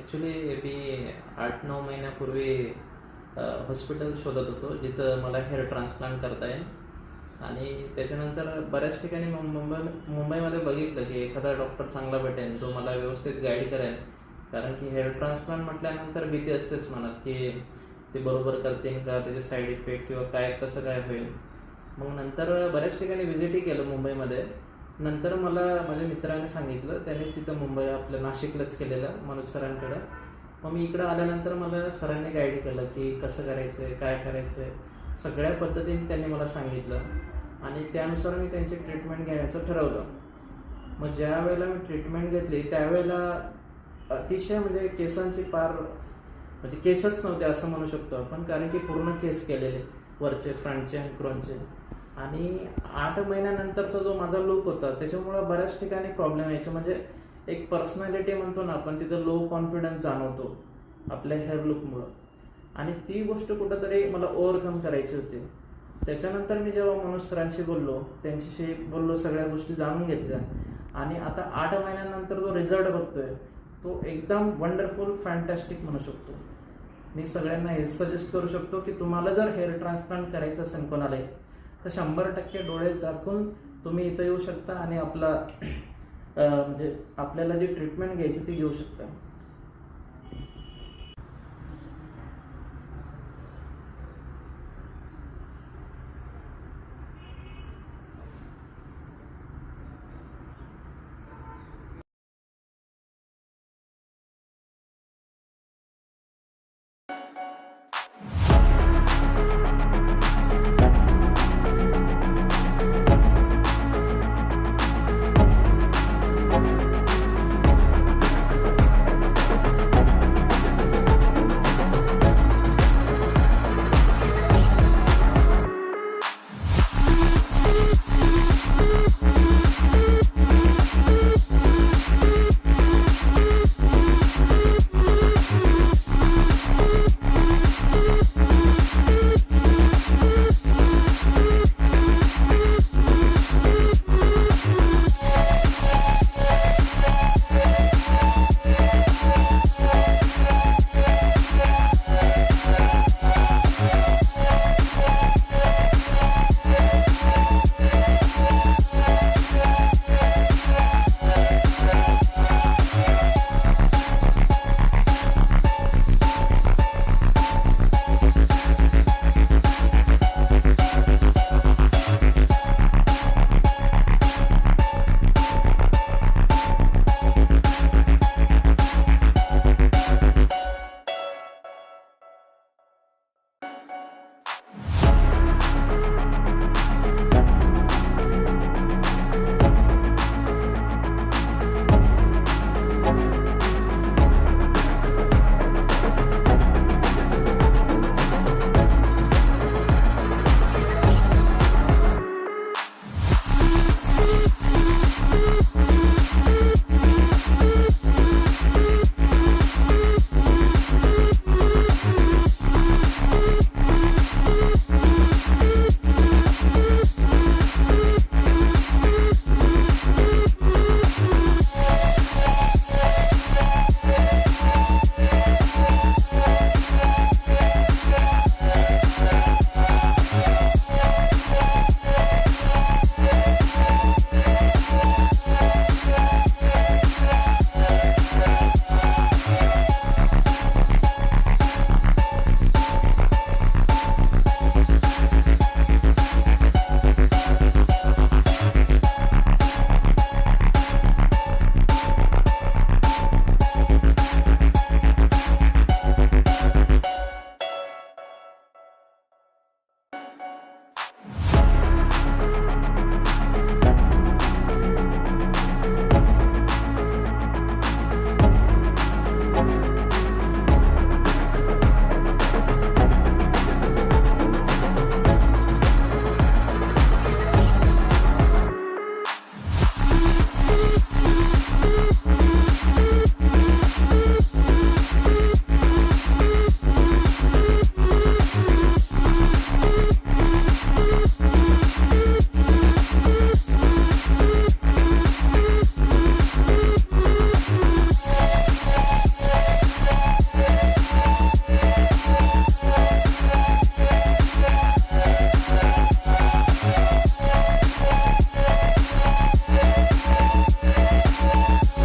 Actually मी 8-9 महिन्यापूर्वी hospital शोधत होतो जिथं मला हेअर ट्रान्सप्लांट करता येईल. आणि त्याच्यानंतर बऱ्याच ठिकाणी मुंबईमध्ये बघितलं की एखादा डॉक्टर चांगला भेटेल, तो मला व्यवस्थित गाईड करेल. कारण की हेअर ट्रान्सप्लांट म्हटल्यानंतर भीती असतेच मनात की ते बरोबर करतील का, त्याचे साईड इफेक्ट किंवा काय कसं काय होईल. मग नंतर बऱ्याच ठिकाणी व्हिजिटही केलं मुंबईमध्ये. नंतर मला माझ्या मित्राने सांगितलं, त्यानेच इथं मुंबई आपल्या नाशिकलाच केलेलं मनोज सरांकडं. मग मी इकडं आल्यानंतर मला सरांनी गाईड केलं की कसं करायचं आहे, काय करायचं आहे, सगळ्या पद्धतीने त्यांनी मला सांगितलं आणि त्यानुसार मी त्यांची ट्रीटमेंट घ्यायचं ठरवलं. मग ज्या वेळेला मी ट्रीटमेंट घेतली त्यावेळेला अतिशय म्हणजे केसांची म्हणजे केसच नव्हते असं म्हणू शकतो आपण, कारण की पूर्ण केस केलेले वरचे, फ्रंटचे आणि क्रोनचे. आणि 8 महिन्यानंतरचा जो माझा लुक होता त्याच्यामुळं बऱ्याच ठिकाणी प्रॉब्लेम यायचे. म्हणजे एक पर्सनॅलिटी म्हणतो ना आपण, तिथं लो कॉन्फिडन्स जाणवतो आपल्या हेअर लुकमुळं. आणि ती गोष्ट कुठंतरी मला ओव्हरकम करायची होती. त्याच्यानंतर मी जेव्हा मनोज सरांशी बोललो, त्यांच्याशी बोललो, सगळ्या गोष्टी जाणून घेतल्या आणि आता 8 महिन्यानंतर जो रिझल्ट बघतोय तो एकदम वंडरफुल, फॅन्टॅस्टिक म्हणू शकतो. मी सगळ्यांना हे सजेस्ट करू शकतो की तुम्हाला जर हेअर ट्रान्सप्लांट करायचं असेल कोणालाही, तर 100% डोळे दाखवून तुम्ही इथं येऊ शकता आणि म्हणजे आपल्याला जी ट्रीटमेंट घ्यायची ती घेऊ शकता.